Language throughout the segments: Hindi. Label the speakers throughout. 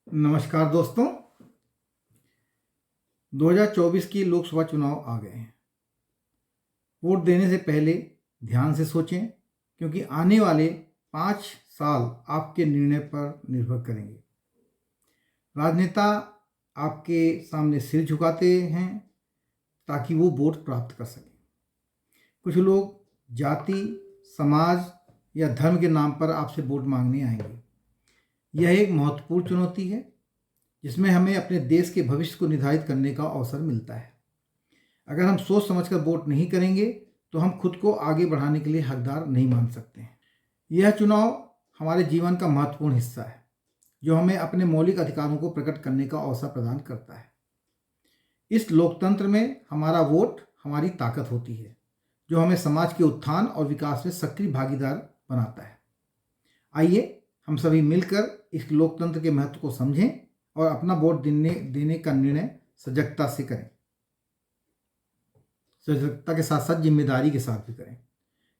Speaker 1: नमस्कार दोस्तों। 2024 की लोकसभा चुनाव आ गए हैं। वोट देने से पहले ध्यान से सोचें, क्योंकि आने वाले 5 साल आपके निर्णय पर निर्भर करेंगे। राजनेता आपके सामने सिर झुकाते हैं ताकि वो वोट प्राप्त कर सकें। कुछ लोग जाति, समाज या धर्म के नाम पर आपसे वोट मांगने आएंगे। यह एक महत्वपूर्ण चुनौती है जिसमें हमें अपने देश के भविष्य को निर्धारित करने का अवसर मिलता है। अगर हम सोच समझकर वोट नहीं करेंगे तो हम खुद को आगे बढ़ाने के लिए हकदार नहीं मान सकते हैं। यह चुनाव हमारे जीवन का महत्वपूर्ण हिस्सा है जो हमें अपने मौलिक अधिकारों को प्रकट करने का अवसर प्रदान करता है। इस लोकतंत्र में हमारा वोट हमारी ताकत होती है जो हमें समाज के उत्थान और विकास में सक्रिय भागीदार बनाता है। आइए हम सभी मिलकर इस लोकतंत्र के महत्व को समझें और अपना वोट देने का निर्णय सजगता से करें। सजगता के साथ साथ जिम्मेदारी के साथ भी करें।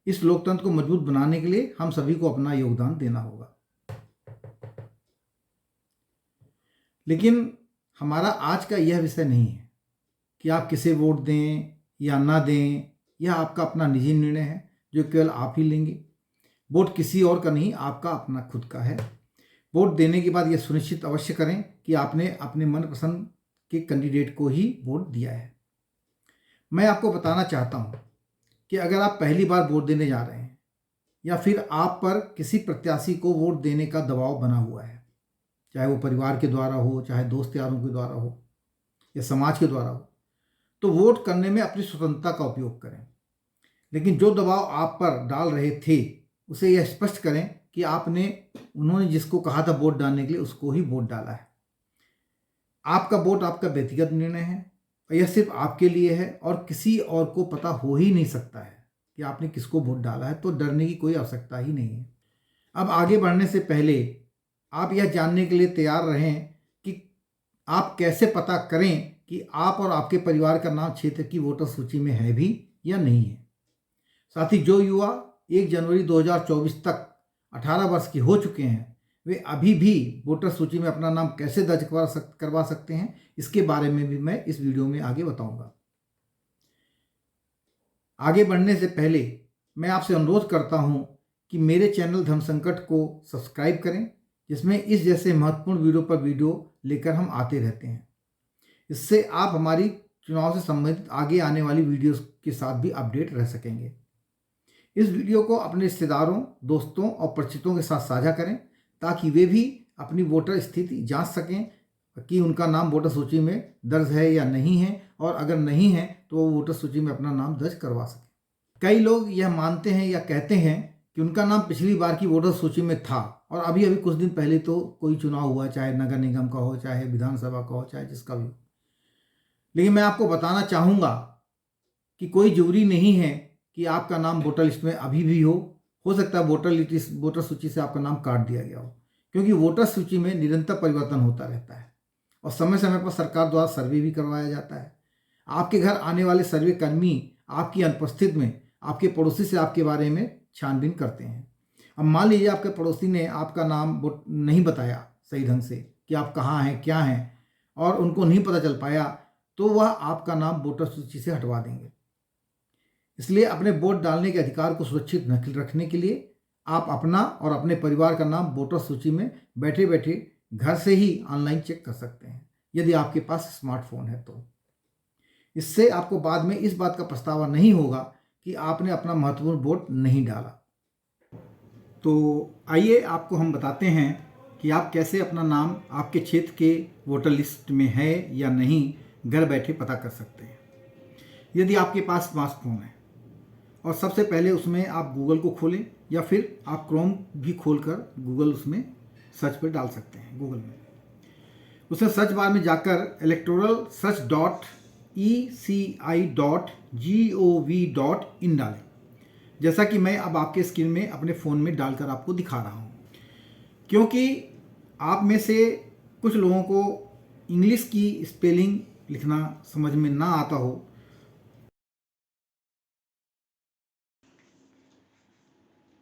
Speaker 1: इस लोकतंत्र को मजबूत बनाने के लिए हम सभी को अपना योगदान देना होगा। लेकिन हमारा आज का यह विषय नहीं है कि आप किसे वोट दें या ना दें। यह आपका अपना निजी निर्णय है जो केवल आप ही लेंगे। वोट किसी और का नहीं, आपका अपना खुद का है। वोट देने के बाद यह सुनिश्चित अवश्य करें कि आपने अपने मनपसंद के कैंडिडेट को ही वोट दिया है। मैं आपको बताना चाहता हूँ कि अगर आप पहली बार वोट देने जा रहे हैं या फिर आप पर किसी प्रत्याशी को वोट देने का दबाव बना हुआ है, चाहे वो परिवार के द्वारा हो, चाहे दोस्त यारों के द्वारा हो या समाज के द्वारा हो, तो वोट करने में अपनी स्वतंत्रता का उपयोग करें। लेकिन जो दबाव आप पर डाल रहे थे उसे यह स्पष्ट करें कि उन्होंने जिसको कहा था वोट डालने के लिए उसको ही वोट डाला है। आपका वोट आपका व्यक्तिगत निर्णय है और यह सिर्फ आपके लिए है और किसी और को पता हो ही नहीं सकता है कि आपने किसको वोट डाला है, तो डरने की कोई आवश्यकता ही नहीं है। अब आगे बढ़ने से पहले आप यह जानने के लिए तैयार रहें कि आप कैसे पता करें कि आप और आपके परिवार का नाम क्षेत्र की वोटर सूची में है भी या नहीं है। साथ ही जो युवा 1 जनवरी 2024 तक 18 वर्ष के हो चुके हैं वे अभी भी वोटर सूची में अपना नाम कैसे दर्ज करवा सकते हैं, इसके बारे में भी मैं इस वीडियो में आगे बताऊंगा। आगे बढ़ने से पहले मैं आपसे अनुरोध करता हूं कि मेरे चैनल धर्म संकट को सब्सक्राइब करें, जिसमें इस जैसे महत्वपूर्ण वीडियो लेकर हम आते रहते हैं। इससे आप हमारी चुनाव से संबंधित आगे आने वाली वीडियोस के साथ भी अपडेट रह सकेंगे। इस वीडियो को अपने रिश्तेदारों, दोस्तों और परिचितों के साथ साझा करें ताकि वे भी अपनी वोटर स्थिति जांच सकें कि उनका नाम वोटर सूची में दर्ज है या नहीं है, और अगर नहीं है तो वो वोटर सूची में अपना नाम दर्ज करवा सकें। कई लोग यह मानते हैं या कहते हैं कि उनका नाम पिछली बार की वोटर सूची में था और अभी कुछ दिन पहले तो कोई चुनाव हुआ, चाहे नगर निगम का हो, चाहे विधानसभा का हो, चाहे जिसका भी हो। लेकिन मैं आपको बताना चाहूँगा कि कोई जरूरी नहीं है कि आपका नाम वोटर लिस्ट में अभी भी हो सकता है वोटर सूची से आपका नाम काट दिया गया हो, क्योंकि वोटर सूची में निरंतर परिवर्तन होता रहता है और समय समय पर सरकार द्वारा सर्वे भी करवाया जाता है। आपके घर आने वाले सर्वे कर्मी आपकी अनुपस्थिति में आपके पड़ोसी से आपके बारे में छानबीन करते हैं। अब मान लीजिए आपके पड़ोसी ने आपका नाम नहीं बताया सही ढंग से कि आप कहाँ हैं, क्या हैं, और उनको नहीं पता चल पाया, तो वह आपका नाम वोटर सूची से हटवा देंगे। इसलिए अपने वोट डालने के अधिकार को सुरक्षित रखने के लिए आप अपना और अपने परिवार का नाम वोटर सूची में बैठे बैठे घर से ही ऑनलाइन चेक कर सकते हैं, यदि आपके पास स्मार्टफोन है तो। इससे आपको बाद में इस बात का पछतावा नहीं होगा कि आपने अपना महत्वपूर्ण वोट नहीं डाला। तो आइए आपको हम बताते हैं कि आप कैसे अपना नाम आपके क्षेत्र के वोटर लिस्ट में है या नहीं घर बैठे पता कर सकते हैं, यदि आपके पास स्मार्टफोन है। और सबसे पहले उसमें आप गूगल को खोलें या फिर आप क्रोम भी खोलकर गूगल उसमें सर्च पर डाल सकते हैं। गूगल में उसमें सर्च बार में जाकर electoralsearch.eci.gov.in डालें, जैसा कि मैं अब आपके स्क्रीन में अपने फ़ोन में डालकर आपको दिखा रहा हूँ। क्योंकि आप में से कुछ लोगों को इंग्लिश की स्पेलिंग लिखना समझ में ना आता हो,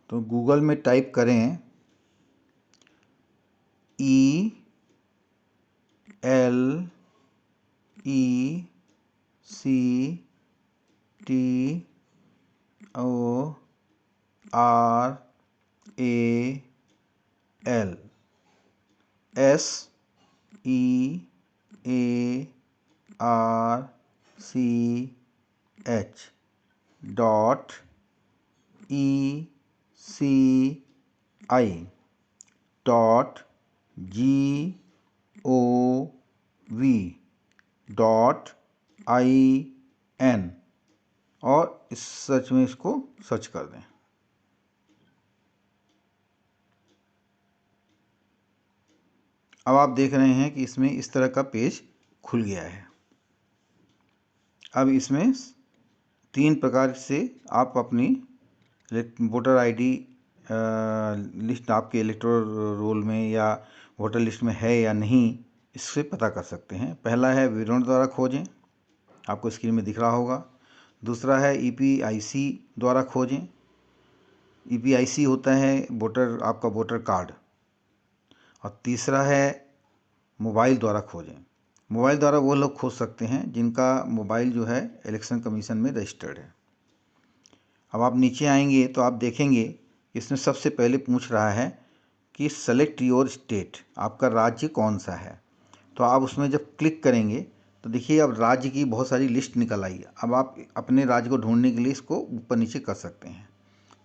Speaker 2: तो गूगल में टाइप करें .ecci.gov.in और इस सर्च में इसको सर्च कर दें। अब आप देख रहे हैं कि इसमें इस तरह का पेज खुल गया है। अब इसमें 3 प्रकार से आप अपनी वोटर आईडी लिस्ट आपके इलेक्टोरल रोल में या वोटर लिस्ट में है या नहीं, इससे पता कर सकते हैं। पहला है विवरण द्वारा खोजें, आपको स्क्रीन में दिख रहा होगा। दूसरा है EPIC द्वारा खोजें। EPIC होता है आपका वोटर कार्ड। और तीसरा है मोबाइल द्वारा खोजें। मोबाइल द्वारा वो लोग खोज सकते हैं जिनका मोबाइल जो है इलेक्शन कमीशन में रजिस्टर्ड है। अब आप नीचे आएंगे तो आप देखेंगे इसमें सबसे पहले पूछ रहा है कि सेलेक्ट योर स्टेट, आपका राज्य कौन सा है। तो आप उसमें जब क्लिक करेंगे तो देखिए अब राज्य की बहुत सारी लिस्ट निकल आई है। अब आप अपने राज्य को ढूंढने के लिए इसको ऊपर नीचे कर सकते हैं।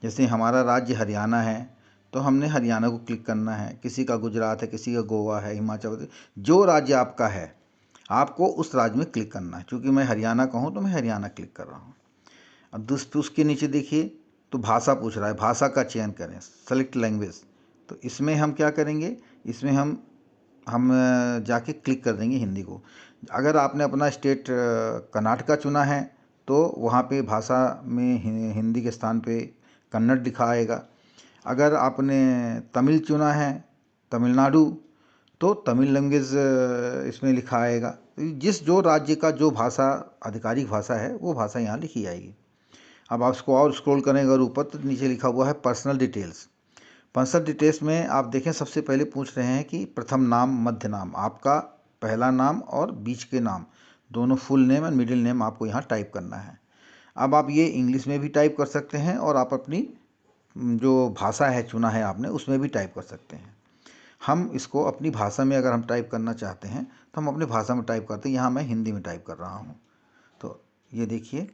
Speaker 2: जैसे हमारा राज्य हरियाणा है तो हमने हरियाणा को क्लिक करना है। किसी का गुजरात है, किसी का गोवा है, हिमाचल प्रदेश, जो राज्य आपका है आपको उस राज्य में क्लिक करना है। क्योंकि मैं हरियाणा का हूँ तो मैं हरियाणा क्लिक कर रहा हूँ। अब उसके नीचे देखिए तो भाषा पूछ रहा है, भाषा का चयन करें, सेलेक्ट लैंग्वेज। तो इसमें हम क्या करेंगे, इसमें हम जाके क्लिक कर देंगे हिंदी को। अगर आपने अपना स्टेट कर्नाटका चुना है तो वहाँ पे भाषा में हिंदी के स्थान पे कन्नड़ लिखा आएगा। अगर आपने तमिल चुना है, तमिलनाडु, तो तमिल लैंग्वेज इसमें लिखा आएगा। तो जो राज्य का जो भाषा आधिकारिक भाषा है वो भाषा यहाँ लिखी आएगी। अब आप इसको और स्क्रॉल करें अगर ऊपर तो नीचे लिखा हुआ है पर्सनल डिटेल्स। पर्सनल डिटेल्स में आप देखें सबसे पहले पूछ रहे हैं कि प्रथम नाम, मध्य नाम, आपका पहला नाम और बीच के नाम दोनों फुल नेम और मिडिल नेम आपको यहाँ टाइप करना है। अब आप ये इंग्लिश में भी टाइप कर सकते हैं और आप अपनी जो भाषा है चुना है आपने उसमें भी टाइप कर सकते हैं। हम इसको अपनी भाषा में अगर हम टाइप करना चाहते हैं तो हम अपनी भाषा में टाइप करते हैं। यहाँ मैं हिंदी में टाइप कर रहा हूँ। तो ये देखिए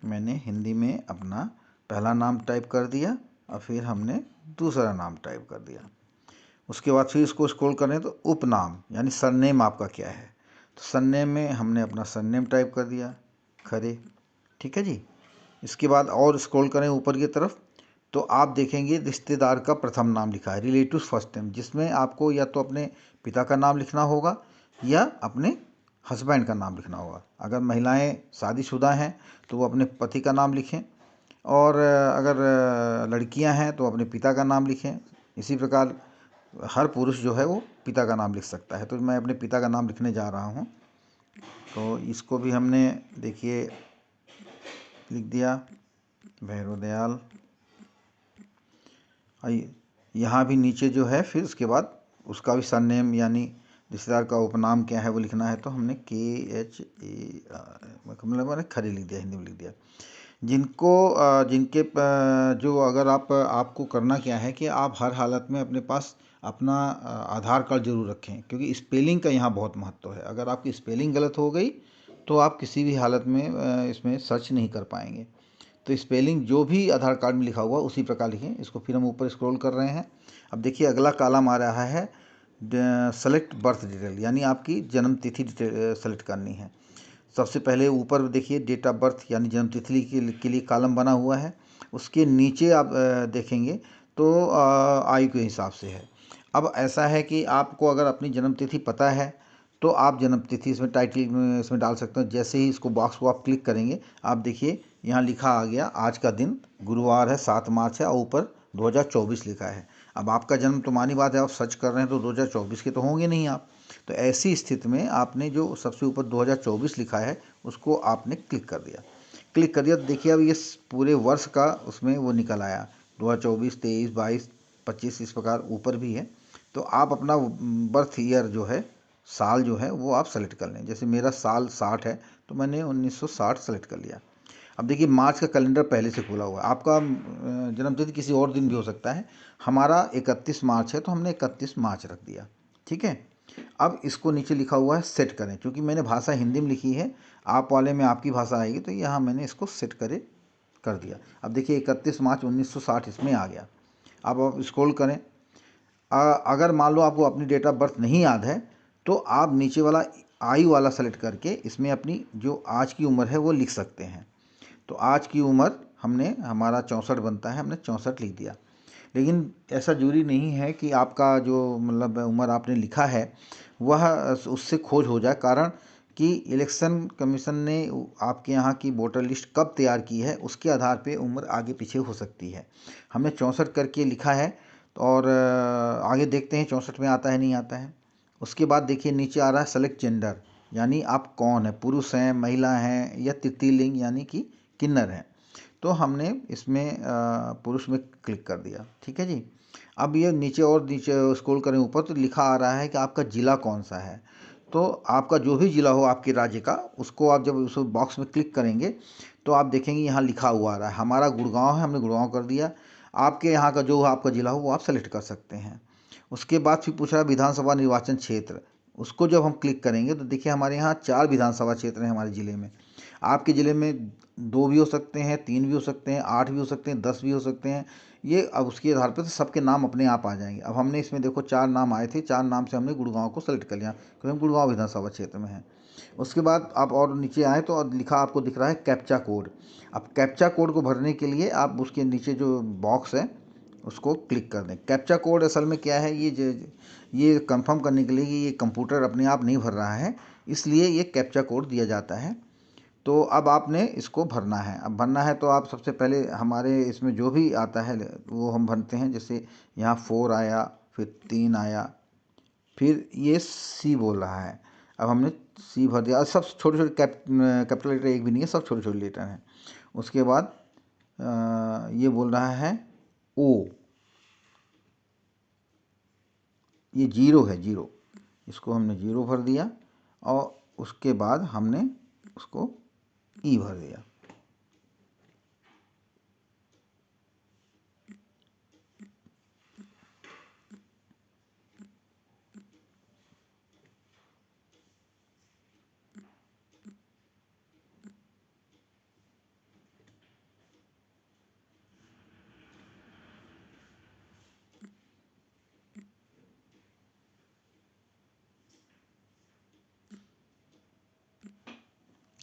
Speaker 2: मैंने हिंदी में अपना पहला नाम टाइप कर दिया और फिर हमने दूसरा नाम टाइप कर दिया। उसके बाद फिर इसको स्क्रॉल करें तो उपनाम यानी सरनेम आपका क्या है, तो सरनेम में हमने अपना सरनेम टाइप कर दिया, खरे। ठीक है जी। इसके बाद और स्क्रॉल करें ऊपर की तरफ तो आप देखेंगे रिश्तेदार का प्रथम नाम लिखा है, रिलेटिव फर्स्ट नेम, जिसमें आपको या तो अपने पिता का नाम लिखना होगा या अपने हस्बैंड का नाम लिखना होगा। अगर महिलाएं शादीशुदा हैं तो वो अपने पति का नाम लिखें और अगर लड़कियां हैं तो अपने पिता का नाम लिखें। इसी प्रकार हर पुरुष जो है वो पिता का नाम लिख सकता है। तो मैं अपने पिता का नाम लिखने जा रहा हूँ। तो इसको भी हमने देखिए लिख दिया, भैरव दयाल। यहाँ भी नीचे जो है फिर उसके बाद उसका भी सरनेम यानी रिश्तेदार का उपनाम क्या है वो लिखना है। तो हमने KHA मतलब खरे लिख दिया, हिंदी में लिख दिया। जिनके जो अगर आपको करना क्या है कि आप हर हालत में अपने पास अपना आधार कार्ड जरूर रखें, क्योंकि स्पेलिंग का यहाँ बहुत महत्व है। अगर आपकी स्पेलिंग गलत हो गई तो आप किसी भी हालत में इसमें सर्च नहीं कर पाएंगे। तो स्पेलिंग जो भी आधार कार्ड में लिखा हुआ उसी प्रकार लिखें। इसको फिर हम ऊपर स्क्रॉल कर रहे हैं। अब देखिए अगला कॉलम आ रहा है सेलेक्ट बर्थ डिटेल, यानी आपकी जन्म तिथि सेलेक्ट करनी है। सबसे पहले ऊपर देखिए डेट ऑफ बर्थ यानी जन्म तिथि के लिए कॉलम बना हुआ है। उसके नीचे आप देखेंगे तो आयु के हिसाब से है। अब ऐसा है कि आपको अगर अपनी जन्म तिथि पता है तो आप जन्म तिथि इसमें टाइटल में इसमें डाल सकते हो। जैसे ही इसको बॉक्स को आप क्लिक करेंगे आप देखिए यहाँ लिखा आ गया, आज का दिन गुरुवार है, 7 मार्च है और ऊपर 2024 लिखा है। अब आपका जन्म तो मानी बात है, आप सर्च कर रहे हैं तो 2024 के तो होंगे नहीं आप। तो ऐसी स्थिति में आपने जो सबसे ऊपर 2024 लिखा है उसको आपने क्लिक कर दिया। क्लिक कर दिया तो देखिए अब ये पूरे वर्ष का उसमें वो निकल आया, 2024, 23, 22, 25 इस प्रकार ऊपर भी है। तो आप अपना बर्थ ईयर जो है साल जो है वो आप सेलेक्ट कर लें। जैसे मेरा साल 60 है तो मैंने 1960 सेलेक्ट कर लिया। अब देखिए मार्च का कैलेंडर पहले से खुला हुआ है, आपका जन्मतिथि किसी और दिन भी हो सकता है। हमारा 31 मार्च है तो हमने 31 मार्च रख दिया, ठीक है। अब इसको नीचे लिखा हुआ है सेट करें, क्योंकि मैंने भाषा हिंदी में लिखी है, आप वाले में आपकी भाषा आएगी, तो यहाँ मैंने इसको सेट कर दिया। अब देखिए 31 मार्च 1960 इसमें आ गया। अब आप स्क्रॉल करें, अगर मान लो आपको अपनी डेट ऑफ बर्थ नहीं याद है तो आप नीचे वाला आयु वाला सेलेक्ट करके इसमें अपनी जो आज की उम्र है वो लिख सकते हैं। तो आज की उम्र हमारा 64 बनता है, हमने 64 लिख दिया। लेकिन ऐसा जरूरी नहीं है कि आपका जो मतलब उम्र आपने लिखा है वह उससे खोज हो जाए, कारण कि इलेक्शन कमीशन ने आपके यहाँ की वोटर लिस्ट कब तैयार की है उसके आधार पे उम्र आगे पीछे हो सकती है। हमने 64 करके लिखा है और आगे देखते हैं 64 में आता है नहीं आता है। उसके बाद देखिए नीचे आ रहा है सेलेक्ट जेंडर, यानी आप कौन है, पुरुष हैं, महिला हैं या तृतीय लिंग यानी कि किन्नर हैं। तो हमने इसमें पुरुष में क्लिक कर दिया, ठीक है जी। अब ये नीचे और नीचे स्क्रॉल करें ऊपर तो लिखा आ रहा है कि आपका ज़िला कौन सा है। तो आपका जो भी ज़िला हो आपके राज्य का, उसको आप जब उस बॉक्स में क्लिक करेंगे तो आप देखेंगे यहाँ लिखा हुआ आ रहा है, हमारा गुड़गांव है, हमने गुड़गांव कर दिया। आपके यहाँ का जो आपका ज़िला हो वो आप सेलेक्ट कर सकते हैं। उसके बाद फिर पूछ रहा है विधानसभा निर्वाचन क्षेत्र, उसको जब हम क्लिक करेंगे तो देखिए हमारे यहाँ 4 विधानसभा क्षेत्र हैं हमारे ज़िले में। आपके ज़िले में 2 भी हो सकते हैं, 3 भी हो सकते हैं, 8 भी हो सकते हैं, 10 भी हो सकते हैं। ये अब उसके आधार पर तो सबके नाम अपने आप आ जाएंगे। अब हमने इसमें देखो 4 नाम आए थे, 4 नाम से हमने गुड़गांव को सेलेक्ट कर लिया क्योंकि हम गुड़गांव विधानसभा क्षेत्र में हैं। उसके बाद आप और नीचे आए तो लिखा आपको दिख रहा है कैप्चा कोड। अब कैप्चा कोड को भरने के लिए आप उसके नीचे जो बॉक्स है उसको क्लिक कर दें। कैप्चा कोड असल में क्या है, ये कंफर्म करने के लिए कि ये कंप्यूटर अपने आप नहीं भर रहा है, इसलिए ये कैप्चा कोड दिया जाता है। तो अब आपने इसको भरना है। अब भरना है तो आप सबसे पहले हमारे इसमें जो भी आता है वो हम भरते हैं। जैसे यहाँ 4 आया, फिर 3 आया, फिर ये सी बोल रहा है। अब हमने सी भर दिया। सब छोटे छोटे कैपिटल लेटर एक भी नहीं है, सब छोटे छोटे लेटर हैं। उसके बाद ये बोल रहा है ओ, ये जीरो है, जीरो, इसको हमने जीरो भर दिया और उसके बाद हमने उसको ई भर दिया।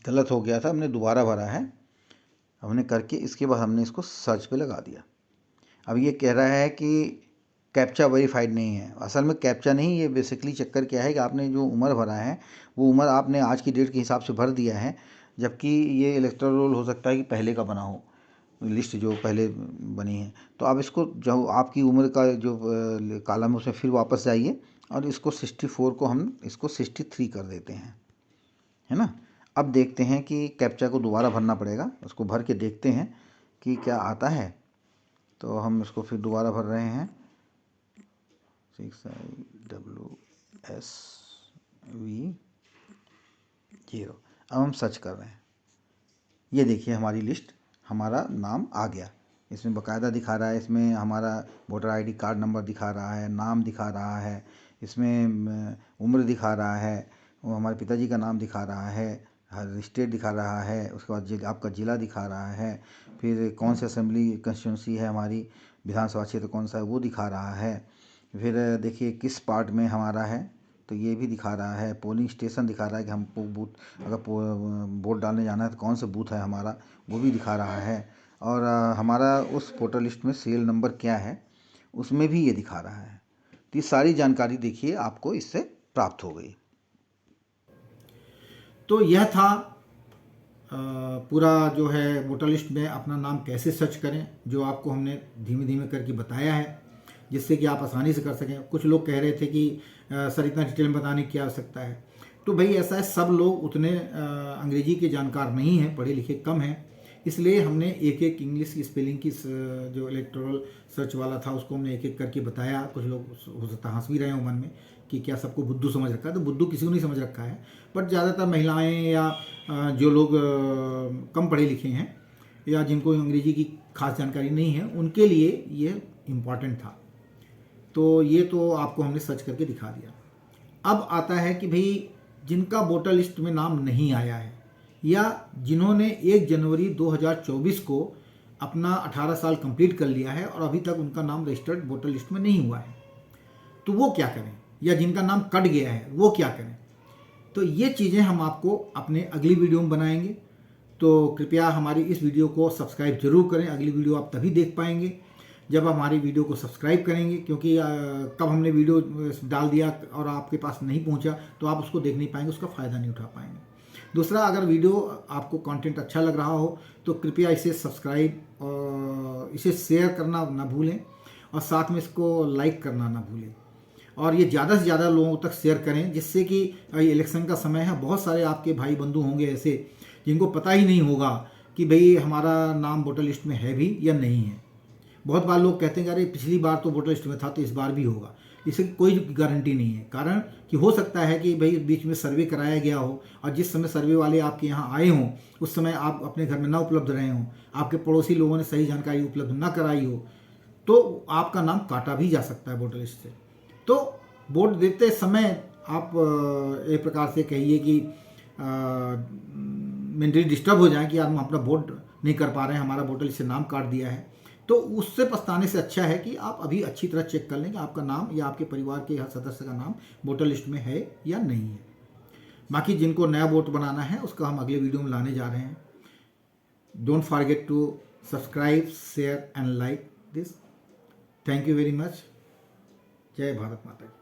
Speaker 2: गलत हो गया था, हमने दोबारा भरा है। हमने करके इसके बाद हमने इसको सर्च पे लगा दिया। अब ये कह रहा है कि कैप्चा वेरीफाइड नहीं है। असल में कैप्चा नहीं, ये बेसिकली चक्कर क्या है कि आपने जो उम्र भरा है वो उम्र आपने आज की डेट के हिसाब से भर दिया है, जबकि ये इलेक्टोरल रोल हो सकता है कि पहले का बना हो, लिस्ट जो पहले बनी है। तो आप इसको जो आपकी उम्र का जो कॉलम है उसमें फिर वापस जाइए और इसको 64 को हम इसको 63 कर देते हैं, है ना। अब देखते हैं कि कैप्चा को दोबारा भरना पड़ेगा, उसको भर के देखते हैं कि क्या आता है। तो हम इसको फिर दोबारा भर रहे हैं, 6IWSV0। अब हम सर्च कर रहे हैं। ये देखिए हमारी लिस्ट, हमारा नाम आ गया। इसमें बकायदा दिखा रहा है, इसमें हमारा वोटर आईडी कार्ड नंबर दिखा रहा है, नाम दिखा रहा है, इसमें उम्र दिखा रहा है, वो हमारे पिताजी का नाम दिखा रहा है, हर स्टेट दिखा रहा है, उसके बाद आपका ज़िला दिखा रहा है, फिर कौन सी असेंबली कंस्टिट्यूंसी है हमारी, विधानसभा क्षेत्र कौन सा है वो दिखा रहा है। फिर देखिए किस पार्ट में हमारा है तो ये भी दिखा रहा है। पोलिंग स्टेशन दिखा रहा है कि हमको बूथ अगर वोट डालने जाना है तो कौन सा बूथ है हमारा, वो भी दिखा रहा है। और हमारा उस वोटर लिस्ट में सीरियल नंबर क्या है उसमें भी ये दिखा रहा है। तो ये सारी जानकारी देखिए आपको इससे प्राप्त हो गई।
Speaker 1: तो यह था पूरा जो है वोटर लिस्ट में अपना नाम कैसे सर्च करें, जो आपको हमने धीमे धीमे करके बताया है, जिससे कि आप आसानी से कर सकें। कुछ लोग कह रहे थे कि सर इतना डिटेल में बताने की आवश्यकता है। तो भाई ऐसा है, सब लोग उतने अंग्रेजी के जानकार नहीं हैं, पढ़े लिखे कम हैं, इसलिए हमने एक एक इंग्लिश की स्पेलिंग की जो इलेक्टोरल सर्च वाला था उसको हमने एक एक करके बताया। कुछ लोग हो सकता हंस भी रहे हो मन में कि क्या सबको बुद्धू समझ रखा है, तो बुद्धू किसी को नहीं समझ रखा है, बट ज़्यादातर महिलाएं या जो लोग कम पढ़े लिखे हैं या जिनको अंग्रेजी की खास जानकारी नहीं है उनके लिए ये इम्पॉर्टेंट था। तो ये तो आपको हमने सर्च करके दिखा दिया। अब आता है कि भाई जिनका वोटर लिस्ट में नाम नहीं आया है या जिन्होंने 1 जनवरी 2024 को अपना 18 साल कंप्लीट कर लिया है और अभी तक उनका नाम रजिस्टर्ड वोटर लिस्ट में नहीं हुआ है, तो वो क्या करें, या जिनका नाम कट गया है वो क्या करें। तो ये चीज़ें हम आपको अपने अगली वीडियो में बनाएंगे। तो कृपया हमारी इस वीडियो को सब्सक्राइब जरूर करें। अगली वीडियो आप तभी देख पाएंगे जब आप हमारी वीडियो को सब्सक्राइब करेंगे, क्योंकि कब हमने वीडियो डाल दिया और आपके पास नहीं पहुंचा तो आप उसको देख नहीं पाएंगे, उसका फ़ायदा नहीं उठा पाएंगे। दूसरा, अगर वीडियो आपको कंटेंट अच्छा लग रहा हो तो कृपया इसे सब्सक्राइब और इसे शेयर करना ना भूलें और साथ में इसको लाइक करना ना भूलें और ये ज़्यादा से ज़्यादा लोगों तक शेयर करें, जिससे कि इलेक्शन का समय है, बहुत सारे आपके भाई बंधु होंगे ऐसे जिनको पता ही नहीं होगा कि भाई हमारा नाम वोटर लिस्ट में है भी या नहीं है। बहुत बार लोग कहते हैं कि अरे पिछली बार तो वोटर लिस्ट में था तो इस बार भी होगा, इसकी कोई गारंटी नहीं है। कारण कि हो सकता है कि भाई बीच में सर्वे कराया गया हो और जिस समय सर्वे वाले आपके यहाँ आए हों उस समय आप अपने घर में ना उपलब्ध रहे हों, आपके पड़ोसी लोगों ने सही जानकारी उपलब्ध ना कराई हो, तो आपका नाम काटा भी जा सकता है वोटर लिस्ट से। तो वोट देते समय आप एक प्रकार से कहिए कि मेंटली डिस्टर्ब हो जाए कि यार हम अपना वोट नहीं कर पा रहे हैं, हमारा वोटर लिस्ट से नाम काट दिया है, तो उससे पछताने से अच्छा है कि आप अभी अच्छी तरह चेक कर लें कि आपका नाम या आपके परिवार के हर सदस्य का नाम वोटर लिस्ट में है या नहीं है। बाकी जिनको नया वोट बनाना है उसका हम अगले वीडियो में लाने जा रहे हैं। Don't forget to subscribe, share and like this. Thank you very much. जय भारत माता की।